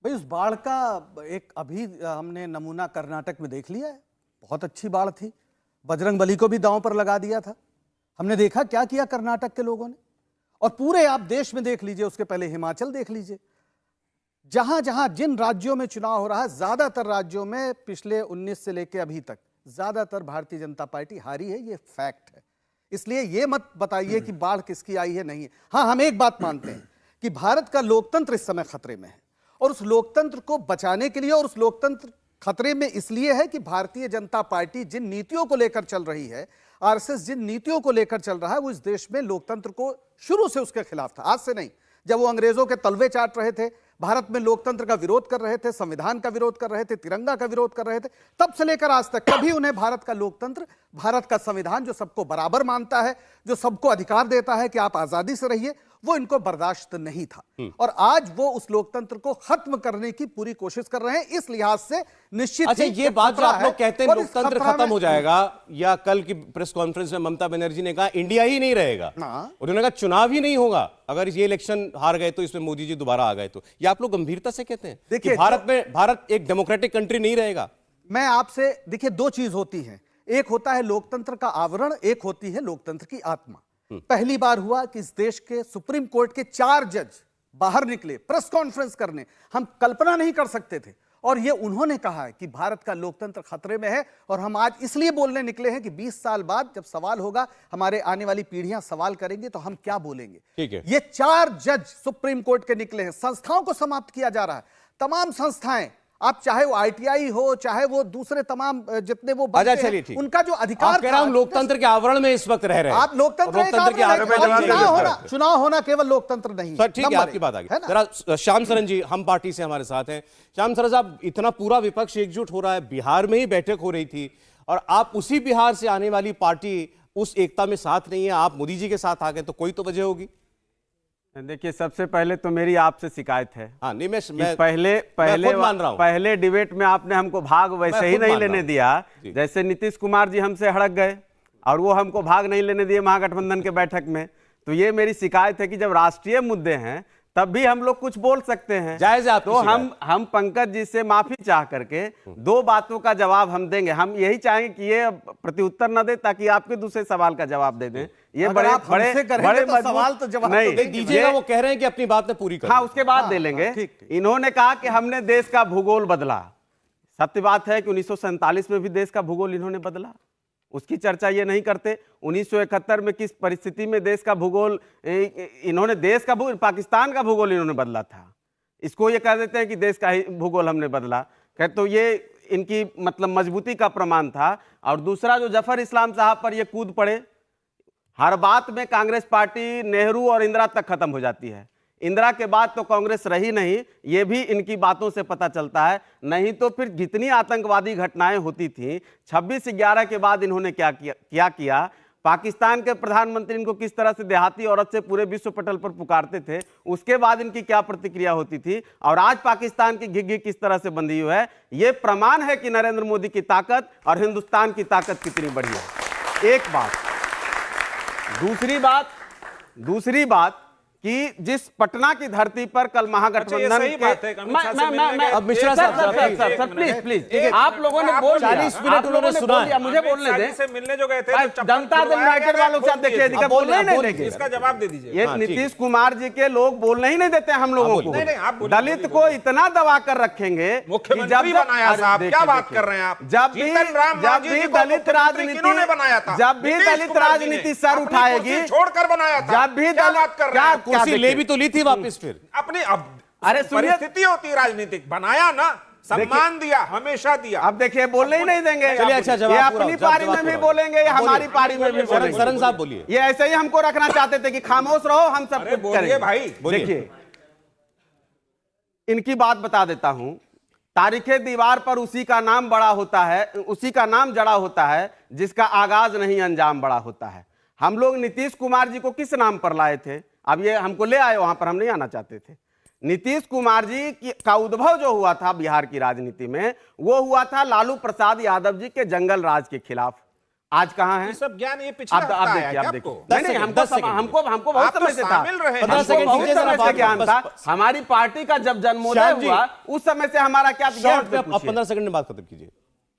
भाई उस बाढ़ का एक अभी हमने नमूना कर्नाटक में देख लिया है, बहुत अच्छी बाढ़ थी, बजरंगबली को भी दांव पर लगा दिया था। हमने देखा क्या किया कर्नाटक के लोगों ने, और पूरे आप देश में देख लीजिए, उसके पहले हिमाचल देख लीजिए, जहां जहां जिन राज्यों में चुनाव हो रहा है, ज्यादातर राज्यों में पिछले 19 से लेकर अभी तक ज्यादातर भारतीय जनता पार्टी हारी है, ये फैक्ट है। इसलिए ये मत बताइए कि बाढ़ किसकी आई है, नहीं है। हाँ, हम एक बात मानते हैं कि भारत का लोकतंत्र इस समय खतरे में है, और उस लोकतंत्र को बचाने के लिए, और उस लोकतंत्र खतरे में इसलिए है कि भारतीय जनता पार्टी जिन नीतियों को लेकर चल रही है, आरएसएस जिन नीतियों को लेकर चल रहा है, वो इस देश में लोकतंत्र को शुरू से उसके खिलाफ था, आज से नहीं। जब वो अंग्रेजों के तलवे चाट रहे थे, भारत में लोकतंत्र का विरोध कर रहे थे, संविधान का विरोध कर रहे थे, तिरंगा का विरोध कर रहे थे, तब से लेकर आज तक कभी उन्हें भारत का लोकतंत्र, भारत का संविधान जो सबको बराबर मानता है, जो सबको अधिकार देता है कि आप आजादी से रहिए, वो इनको बर्दाश्त नहीं था। और आज वो उस लोकतंत्र को खत्म करने की पूरी कोशिश कर रहे हैं। इस लिहाज से निश्चित अच्छा, ये बात जो आप लोग कहते हैं लोकतंत्र खत्म हो जाएगा, या कल की प्रेस कॉन्फ्रेंस में ममता बनर्जी ने कहा इंडिया ही नहीं रहेगा, उन्होंने कहा चुनाव ही नहीं होगा, अगर ये इलेक्शन हार गए तो इसमें मोदी जी दोबारा आ गए तो, ये आप लोग गंभीरता से कहते हैं? देखिए, भारत एक डेमोक्रेटिक कंट्री नहीं रहेगा। मैं आपसे, देखिए, दो चीज होती है, एक होता है लोकतंत्र का आवरण, एक होती है लोकतंत्र की आत्मा। पहली बार हुआ कि इस देश के सुप्रीम कोर्ट के 4 जज बाहर निकले प्रेस कॉन्फ्रेंस करने, हम कल्पना नहीं कर सकते थे, और ये उन्होंने कहा है कि भारत का लोकतंत्र खतरे में है, और हम आज इसलिए बोलने निकले हैं कि 20 साल बाद जब सवाल होगा, हमारे आने वाली पीढ़ियां सवाल करेंगी तो हम क्या बोलेंगे। ठीक है, ये 4 जज सुप्रीम कोर्ट के निकले हैं। संस्थाओं को समाप्त किया जा रहा है, तमाम संस्थाएं, आप चाहे वो आईटीआई हो, चाहे वो दूसरे तमाम जितने वो अच्छा, चलिए ठीक, उनका जो अधिकार, कह रहा हूं लोकतंत्र के आवरण में इस वक्त रह रहे हैं आप। लोकतंत्र चुनाव होना केवल लोकतंत्र नहीं। सर ठीक है, आपकी बात आ गई। जरा श्याम सरन जी, हम पार्टी से हमारे साथ हैं। श्याम सरन साहब, इतना पूरा विपक्ष एकजुट हो रहा है, बिहार में ही बैठक हो रही थी, और आप उसी बिहार से आने वाली पार्टी उस एकता में साथ नहीं है, आप मोदी जी के साथ आ गए, तो कोई तो वजह होगी। देखिए, सबसे पहले तो मेरी आपसे शिकायत है। हाँ, नहीं, मैं पहले डिबेट में आपने हमको भाग वैसे ही नहीं लेने दिया, जैसे नीतीश कुमार जी हमसे हड़क गए और वो हमको भाग नहीं लेने दिए महागठबंधन के बैठक में। तो ये मेरी शिकायत है कि जब राष्ट्रीय मुद्दे हैं तब भी हम लोग कुछ बोल सकते हैं, जायज है। तो हम पंकज जी से माफी चाह करके 2 बातों का जवाब हम देंगे। हम यही चाहेंगे कि ये प्रत्युत्तर न दे, ताकि आपके दूसरे सवाल का जवाब दे दें। ये बड़े सवाल तो जवाब नहीं दीजिएगा, वो कह रहे हैं कि अपनी बात में पूरी कर। हाँ, उसके बाद दे लेंगे। इन्होंने कहा कि हमने देश का भूगोल बदला। सत्य बात है कि 1947 में भी देश का भूगोल इन्होंने बदला, उसकी चर्चा ये नहीं करते। 1971 में किस परिस्थिति में देश का भूगोल इन्होंने, देश का भूगोल, पाकिस्तान का भूगोल इन्होंने बदला था, इसको ये कह देते हैं कि देश का ही भूगोल हमने बदला। कहते तो ये इनकी मतलब मजबूती का प्रमाण था। और दूसरा, जो जफर इस्लाम साहब पर ये कूद पड़े, हर बात में कांग्रेस पार्टी नेहरू और इंदिरा तक खत्म हो जाती है, इंदिरा के बाद तो कांग्रेस रही नहीं, ये भी इनकी बातों से पता चलता है। नहीं तो फिर जितनी आतंकवादी घटनाएं होती थी, 26/11 के बाद इन्होंने क्या किया, पाकिस्तान के प्रधानमंत्री इनको किस तरह से देहाती औरत से पूरे विश्व पटल पर पुकारते थे, उसके बाद इनकी क्या प्रतिक्रिया होती थी, और आज पाकिस्तान की घिघी किस तरह से बंधी हुई है, ये प्रमाण है कि नरेंद्र मोदी की ताकत और हिंदुस्तान की ताकत कितनी बड़ी है। एक बात। दूसरी बात कि जिस पटना की धरती पर कल महागठबंधन अब मिश्रा साहब प्लीज आप लोगों ने बोल 40 मिनट उन्होंने सुना, मुझे बोलने दें। मिलने जो गए थे जनता दल यूनाइटेड वालों के साथ देखिए, बोलने नहीं देंगे, इसका जवाब दे दीजिए। ये नीतीश कुमार जी के लोग बोलने ही नहीं देते हम लोगों को। दलित को इतना दबा कर रखेंगे, मुख्यमंत्री बनाया साहब, क्या बात कर रहे हैं आप। जब भी दलित राजनीति सर उठाएगी, छोड़कर बनाया था, जब भी दलित कुर्सी ले भी तो ली थी वापस फिर अपनी। अब अरे परिस्थिति होती है राजनीतिक, बनाया ना, सम्मान दिया, हमेशा दिया। अब देखिए, बोलने ही नहीं देंगे। चलिए, अच्छा जवाब, ये अपनी पारी में भी बोलेंगे, ये हमारी पारी में भी बोलेंगे। सरन साहब बोलिए। ये ऐसे ही हमको रखना चाहते थे कि खामोश रहो, हम सब कुछ करेंगे। भाई देखिए, इनकी बात बता देता हूं। तारीखे दीवार पर उसी का नाम बड़ा होता है, उसी का नाम जड़ा होता है जिसका आगाज नहीं अंजाम बड़ा होता है। हम लोग नीतीश कुमार जी को किस नाम पर लाए थे? अब ये हमको ले आए, वहां पर हम नहीं आना चाहते थे। नीतीश कुमार जी का उद्भव जो हुआ था बिहार की राजनीति में, वो हुआ था लालू प्रसाद यादव जी के जंगल राज के खिलाफ। आज कहाँ है? ये सब ज्ञान ये पिछले हफ्ता आप आया देखिए, क्या आप आपको? देखिए। नहीं, हमको बहुत आप तो समय से था। शामिल रहे हैं। 15 हमको सेकंड बहुत दीजिए समय जरा से ज्ञान बात- था। बस- हमारी पार्टी का जब जन्मोदय श्याम जी। हुआ उस समय से हमारा क्या शॉर्ट में आप पूछिए। 15 सेकंड में बात खत्म कीजिए।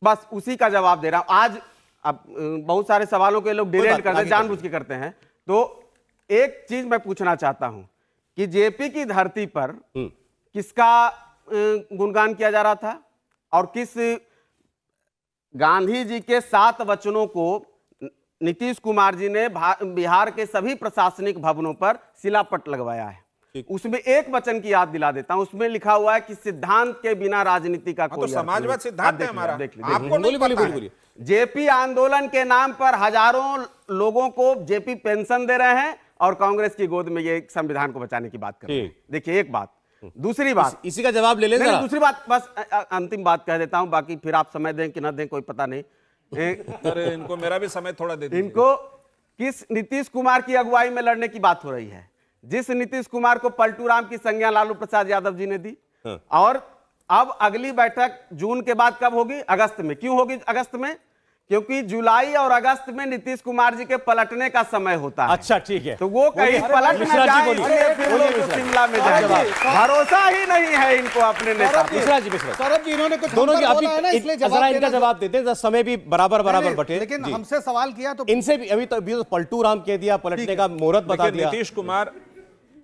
बस उसी का जवाब दे रहा हूं। आज अब बहुत सारे सवालों के लोग डिलेट बात करते हैं, आगे जानबूझ के करते हैं। तो एक चीज मैं पूछना चाहता हूं कि जेपी की धरती पर किसका गुणगान किया जा रहा था और किस गांधी जी के 7 वचनों को नीतीश कुमार जी ने बिहार के सभी प्रशासनिक भवनों पर शिलापट लगवाया है। उसमें एक वचन की याद दिला देता हूं, उसमें लिखा हुआ है कि सिद्धांत के बिना राजनीति का कोई तो समाजवाद सिद्धांत है हमारा, आपको नहीं पता है। जेपी आंदोलन के नाम पर हजारों लोगों को जेपी पेंशन दे रहे हैं और कांग्रेस की गोद में ये संविधान को बचाने की बात कर रहे हैं। देखिए एक बात, दूसरी बात, इसी का जवाब ले लें नहीं, जरा। दूसरी बात बस अंतिम बात कह देता हूं, बाकी फिर आप समय दें कि ना दें कोई पता नहीं। अरे इनको मेरा भी समय थोड़ा दे दीजिए। इनको किस नीतीश कुमार की अगुवाई में लड़ने की बात हो रही है, जिस नीतीश कुमार को पलटू राम की संज्ञा लालू प्रसाद यादव जी ने दी। और अब अगली बैठक जून के बाद कब होगी? अगस्त में। क्यों होगी अगस्त में? क्योंकि जुलाई और अगस्त में नीतीश कुमार जी के पलटने का समय होता है। अच्छा ठीक है, तो वो कहीं पलट न जाए, इसलिए फिर वो तो शिमला में जाएंगे। भरोसा ही नहीं है इनको अपने नेता पे। मिश्रा जी, मिश्रा सौरभ जी, इन्होंने कुछ दोनों हम की पर अभी बोला है ना, इसलिए जरा इनका देना जवाब देते हैं, समय भी बराबर नहीं, बटे। लेकिन जी। हमसे सवाल किया तो इनसे भी अभी तो पलटू राम कह दिया, पलटने का मुहूर्त बता देखिए, दिया।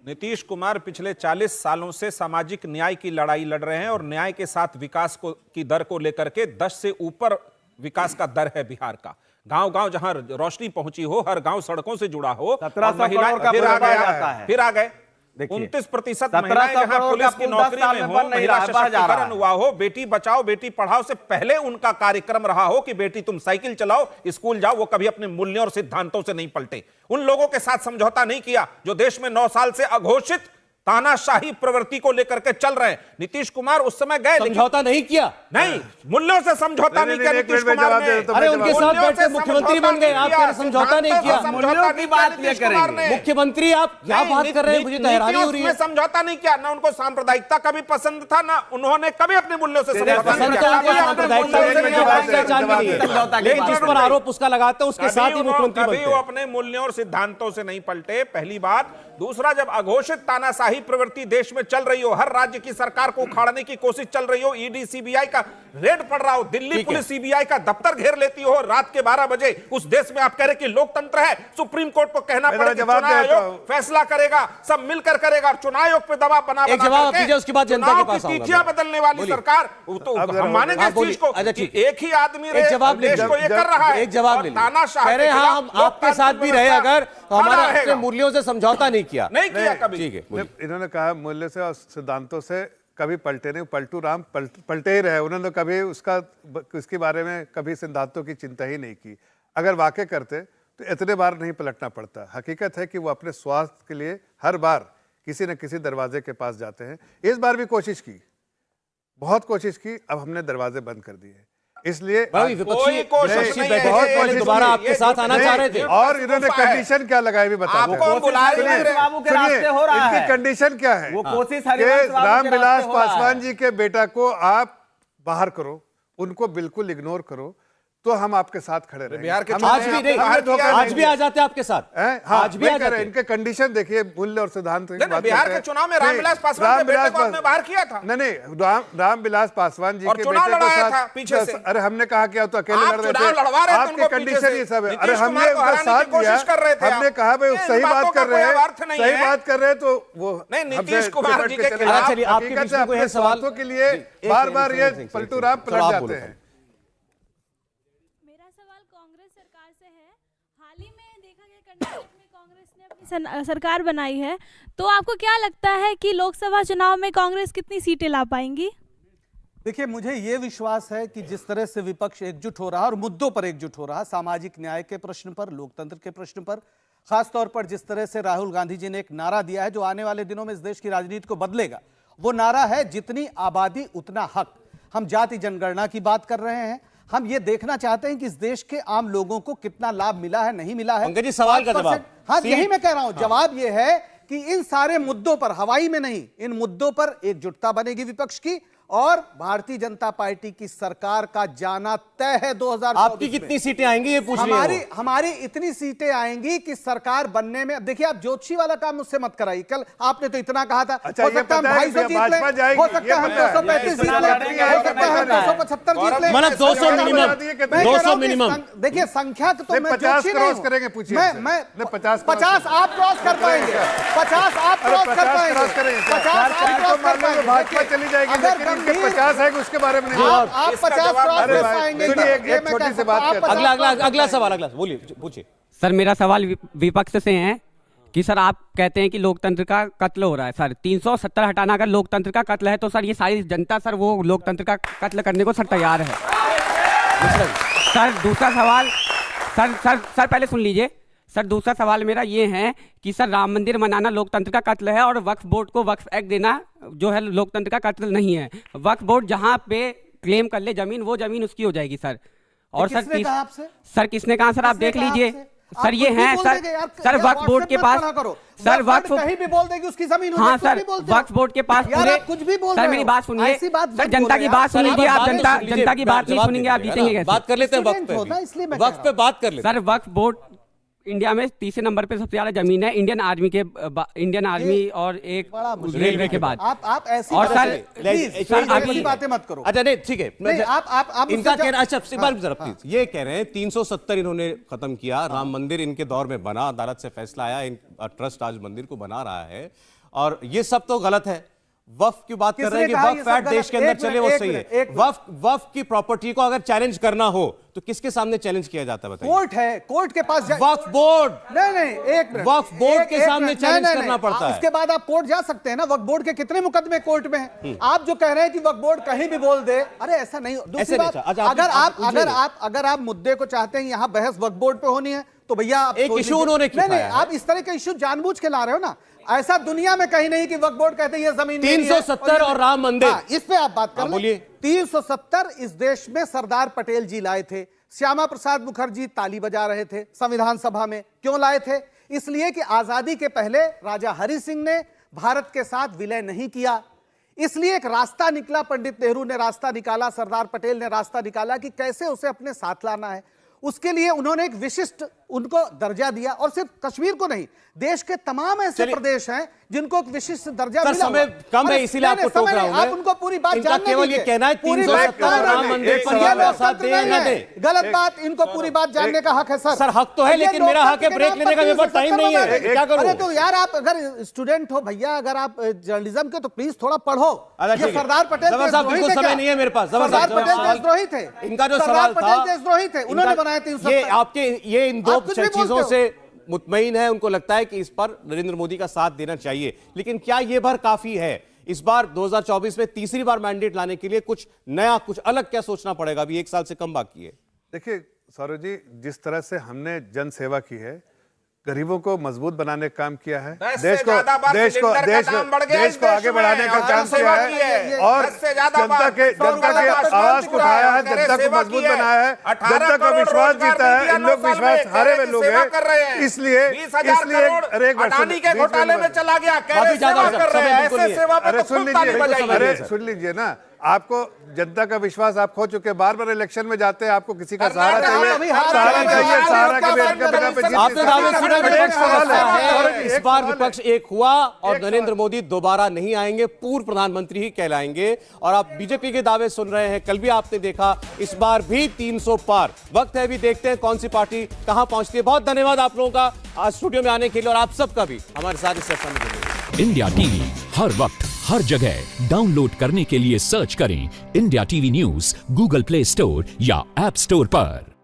नीतीश कुमार पिछले 40 सालों से सामाजिक न्याय की लड़ाई लड़ रहे हैं और न्याय के साथ विकास की दर को लेकर के 10 से ऊपर विकास का दर है बिहार का। गांव-गांव जहां रोशनी पहुंची हो, हर गांव सड़कों से जुड़ा हो, 1700 करोड़ का फिर आ बजट गया आता है। फिर आ गए देखिए, 29% 1700 महिलाएं जहां करोड़ पुलिस का की पुल 10 नौकरी साल में में हो, बन नहीं महिला रहा है, बह जा रहा सशक्तिकरण है। हुआ हो, बेटी बचाओ बेटी पढ़ाओ से पहले उनका कार्यक्रम रहा हो कि बेटी तुम साइकिल चलाओ, स्कूल जाओ, वो कभी अपने मूल्यों और सिद्धांतों से नहीं पलटे। उन लोगों के साथ समझौता नहीं किया जो देश में 9 साल से अघोषित तानाशाही प्रवृत्ति को लेकर के चल रहे हैं। नीतीश कुमार उस समय गए, समझौता नहीं किया, नहीं, मूल्यों से समझौता नहीं किया नीतीश कुमार ने। अरे उनके साथ बैठे मुख्यमंत्री बन गए, आप कह रहे समझौता नहीं किया। मूल्यों की बात ये करेंगे। मुख्यमंत्री आप क्या बात कर रहे हैं, मुझे तो हैरानी हो रही है। समझौता नहीं किया, ना उनको सांप्रदायिकता कभी पसंद था, ना उन्होंने कभी अपने मूल्यों से समझौता नहीं किया। लेकिन जिस पर आरोप उसका लगाते हैं उसके साथ ही मुख्यमंत्री बनते वो हैं। अपने मूल्यों और सिद्धांतों से नहीं पलटे, पहली बात। दूसरा, जब अघोषित तानाशाही प्रवृत्ति देश में चल रही हो, हर राज्य की सरकार को उखाड़ने की कोशिश चल रही हो, ईडी सीबीआई का रेड पड़ रहा हो, दिल्ली पुलिस सीबीआई का दफ्तर घेर लेती हो रात के 12 बजे, उस देश में आप कह रहे कि लोकतंत्र है, सुप्रीम कोर्ट को कहना पड़े कि चुनाव आयोग फैसला करेगा, सब मिलकर करेगा, और चुनाव आयोग पे दबाव बना एक जवाब दीजिए, उसके बाद जनता के पास आऊंगा। तिथियां बदलने वाली सरकार, तो हम मानेंगे इस चीज को कि एक ही आदमी देश को ये कर रहा है। एक जवाब ले लीजिए। तानाशाह कह रहे हैं, हाँ, हम आपके साथ भी रहे अगर तो हमारा अपने मूल्यों से समझौता नहीं किया। नहीं किया कभी। ठीक है, बोलिए। इन्होंने कहा मूल्य से और सिद्धांतों से कभी पलटे नहीं, पलटू राम पलटे ही रहे। उन्होंने कभी उसके बारे में कभी सिद्धांतों की चिंता ही नहीं की। अगर वाकई करते तो इतने बार नहीं पलटना पड़ता। हकीकत है कि वो अपने स्वास्थ्य के लिए हर बार किसी न किसी दरवाजे के पास जाते हैं। इस बार भी कोशिश की, बहुत कोशिश की, अब हमने दरवाजे बंद कर दिए। इसलिए दोबारा आपके साथ आना चाह रहे थे और इन्होंने कंडीशन क्या लगाई भी बता बाबू के रास्ते हो रहा है। इनकी कंडीशन क्या है? वो कोशिश रामविलास पासवान जी के बेटा को आप बाहर करो, उनको बिल्कुल इग्नोर करो, तो हम आपके साथ खड़े रहेंगे। बिहार के आज भी नहीं, आज भी आ जाते आपके साथ, आज भी आ जाते। इनके कंडीशन देखिए, मूल्य और सिद्धांत। बिहार के चुनाव में रामविलास पासवान के बेटे को आपने बाहर किया था। नहीं, रामविलास पासवान जी के बेटे को साथ पीछे से। अरे हमने कहा क्या, तो अकेले लड़ रहे थे, आपके कंडीशन ये सब है। अरे हमने उनका साथ दिया, हमने कहा भाई सही बात कर रहे हैं, सही बात कर रहे हैं, तो वो नहीं, नीतीश कुमार जी के सवालों के लिए बार बार ये पलटू राम पलट जाते हैं। सरकार बनाई है, तो आपको क्या लगता है कि लोकसभा चुनाव में कांग्रेस कितनी सीटें ला पाएंगी? देखिए, मुझे ये विश्वास है कि जिस तरह से विपक्ष एकजुट हो रहा है और मुद्दों पर एकजुट हो रहा है, सामाजिक न्याय के प्रश्न पर, लोकतंत्र के प्रश्न पर, खासतौर पर जिस तरह से राहुल गांधी जी ने एक नारा दिया है जो आने वाले दिनों में इस देश की राजनीति को बदलेगा, वो नारा है जितनी आबादी उतना हक। हम जाति जनगणना की बात कर रहे हैं, हम ये देखना चाहते हैं कि इस देश के आम लोगों को कितना लाभ मिला है, नहीं मिला है। पंकज जी, सवाल का जवाब। हाँ, यही मैं कह रहा हूं। जवाब ये है कि इन सारे मुद्दों पर, हवाई में नहीं, इन मुद्दों पर एकजुटता बनेगी विपक्ष की, और भारतीय जनता पार्टी की सरकार का जाना तय है 2024 आपकी कितनी सीटें आएंगी ये पूछ रही है हमारी इतनी सीटें आएंगी कि सरकार बनने में। देखिए, आप ज्योतिषी वाला काम मुझसे मत कराइए। कल आपने तो इतना कहा था, अच्छा, हो सकता है हम 250 जीत लें, हो सकता है हम 235 जीत लें, हो सकता है हम 275 जीत लें, मतलब 200 मिनिमम, 200 मिनिमम। देखिए, संख्या तो मैं 50 क्रॉस करेंगे, पूछिए। मैं 50 आप क्रॉस कर पाएंगे, 50 आप क्रॉस कर पाएंगे, 50 आप क्रॉस कर पाएंगे। भाजपा चली जाएगी, लेकिन इनके 50 है उसके बारे में नहीं। आप 50 क्रॉस कर पाएंगे। एक छोटी सी बात करता हूं। अगला सवाल, बोलिए, पूछिए। सर, मेरा सवाल विपक्ष से है कि सर आप कहते हैं कि लोकतंत्र का कत्ल हो रहा है। सर 370 हटाना अगर लोकतंत्र का कत्ल है तो सर ये सारी जनता सर वो लोकतंत्र का कत्ल करने को सर तैयार है। सर दूसरा सवाल, सर पहले सुन लीजिए। सर दूसरा सवाल मेरा ये है कि सर राम मंदिर बनाना लोकतंत्र का कत्ल है और वक्फ बोर्ड को वक्फ एक्ट देना जो है लोकतंत्र का कत्ल नहीं है। वक्फ बोर्ड जहां पे क्लेम कर ले जमीन, वो जमीन उसकी हो जाएगी सर। और सर किसने कहा सर, आप देख लीजिए सर, ये है सर वक्फ बोर्ड के पास, सर वक्फ कहीं भी बोल देगी उसकी जमीन। हाँ सर, वक्फ बोर्ड के पास पूरे, कुछ भी बोल सर मेरी बात सुनिए सर, जनता की बात सुन लीजिए आप। जनता की बात नहीं सुनेंगे आप जीतेंगे कैसे? बात कर लेते हैं वक्त पे बात कर लेते हैं। सर वक्फ बोर्ड इंडिया में तीसरे नंबर पे सबसे ज्यादा जमीन है इंडियन आर्मी और एक रेलवे के बाद। आप ऐसी और सर ऐसी बातें मत करो। अच्छा नहीं, ठीक है, आप इनका कहना, अच्छा बार जरा प्लीज, ये कह रहे हैं 370 इन्होंने खत्म किया, राम मंदिर इनके दौर में बना, अदालत से फैसला आया, ट्रस्ट आज मंदिर को बना रहा है, और ये सब तो गलत है। वक्फ की बात कर रहे हैं कि वक्फ एक्ट देश के अंदर चले, वो सही है। वक्फ की प्रॉपर्टी को अगर चैलेंज करना हो तो किसके सामने चैलेंज किया जाता है बताइए? कोर्ट है, कोर्ट के पास वक्फ बोर्ड। नहीं, एक मिनट, वक्फ बोर्ड के सामने चैलेंज करना पड़ता है। उसके बाद आप कोर्ट जा सकते हैं ना। वक्फ बोर्ड के कितने मुकदमे कोर्ट में हैं? आप जो कह रहे हैं कि वक्फ बोर्ड कहीं भी बोल दे, अरे ऐसा नहीं। दूसरी बात, अगर आप मुद्दे को चाहते हैं यहाँ बहस वक्फ बोर्ड पे होनी है तो भैया एक इशू उन्होंने किया। नहीं, आप इस तरह के इशू जानबूझ के ला रहे हो ना। ऐसा दुनिया में कहीं नहीं कि वक्फ बोर्ड कहते हैं ये जमीन 370 और राम मंदिर, इस पे आप बात कर बोलिए। 370 इस देश में सरदार पटेल जी लाए थे। श्यामा प्रसाद मुखर्जी ताली बजा रहे थे संविधान सभा में। क्यों लाए थे? इसलिए कि आजादी के पहले राजा हरि सिंह ने भारत के साथ विलय नहीं किया, इसलिए एक रास्ता निकला। पंडित नेहरू ने रास्ता निकाला, सरदार पटेल ने रास्ता निकाला कि कैसे उसे अपने साथ लाना है। उसके लिए उन्होंने एक विशिष्ट उनको दर्जा दिया, और सिर्फ कश्मीर को नहीं, देश के तमाम ऐसे प्रदेश हैं जिनको एक विशिष्ट दर्जा मिला। समय कम है इसीलिए आपको टोक रहा हूं मैं। आप उनको पूरी बात जानने केवल ये कहना है 370 राम मंदिर पर साथ दे या न दे, गलत बात। इनको पूरी बात जानने का हक है सर। सर हक तो है, लेकिन मेरा हक है ब्रेक लेने का, मेरे पास टाइम नहीं है, क्या करूं? अरे तो यार, आप अगर स्टूडेंट हो भैया, अगर आप जर्नलिज्म के, तो प्लीज थोड़ा पढ़ो। ये सरदार पटेल समय नहीं है मेरे पास। सरदार पटेल देशद्रोही थे। इनका जो सवाल था, देशद्रोही थे, उन्होंने बनाए 370। ये इन दो चीजों से मुतमईन है, उनको लगता है कि इस पर नरेंद्र मोदी का साथ देना चाहिए, लेकिन क्या ये भर काफी है? इस बार 2024 में तीसरी बार मैंडेट लाने के लिए कुछ नया, कुछ अलग क्या सोचना पड़ेगा? अभी 1 साल से कम बाकी है। देखिए सौरभ जी, जिस तरह से हमने जन सेवा की है, गरीबों को मजबूत बनाने का काम किया है, देश को आगे बढ़ाने का काम किया है, और जनता के आवाज को उठाया है, जनता को मजबूत बनाया है, जनता का विश्वास जीता है। इन लोग विश्वास हारे हुए लोग हैं, इसलिए घोटाले में चला गया, अरे सुन लीजिए ना, आपको जनता का विश्वास आप खो चुके, बार बार इलेक्शन में जाते हैं, आपको किसी का सहारा चाहिए, सहारा आपने दावे सुना विपक्ष का हिस्सा है। इस बार विपक्ष एक हुआ और नरेंद्र मोदी दोबारा नहीं आएंगे, पूर्व प्रधानमंत्री ही कहलाएंगे। और आप बीजेपी के दावे सुन रहे हैं, कल भी आपने देखा, इस बार भी 300 पार। वक्त है, अभी देखते हैं कौन सी पार्टी कहां पहुंचती है। बहुत धन्यवाद आप लोगों का आज स्टूडियो में आने के लिए, और आप सबका भी हमारे साथ इस चर्चा में जुड़ने के लिए। इंडिया टीवी हर वक्त हर जगह डाउनलोड करने के लिए सर्च करें India TV news Google play store या ऐप स्टोर पर।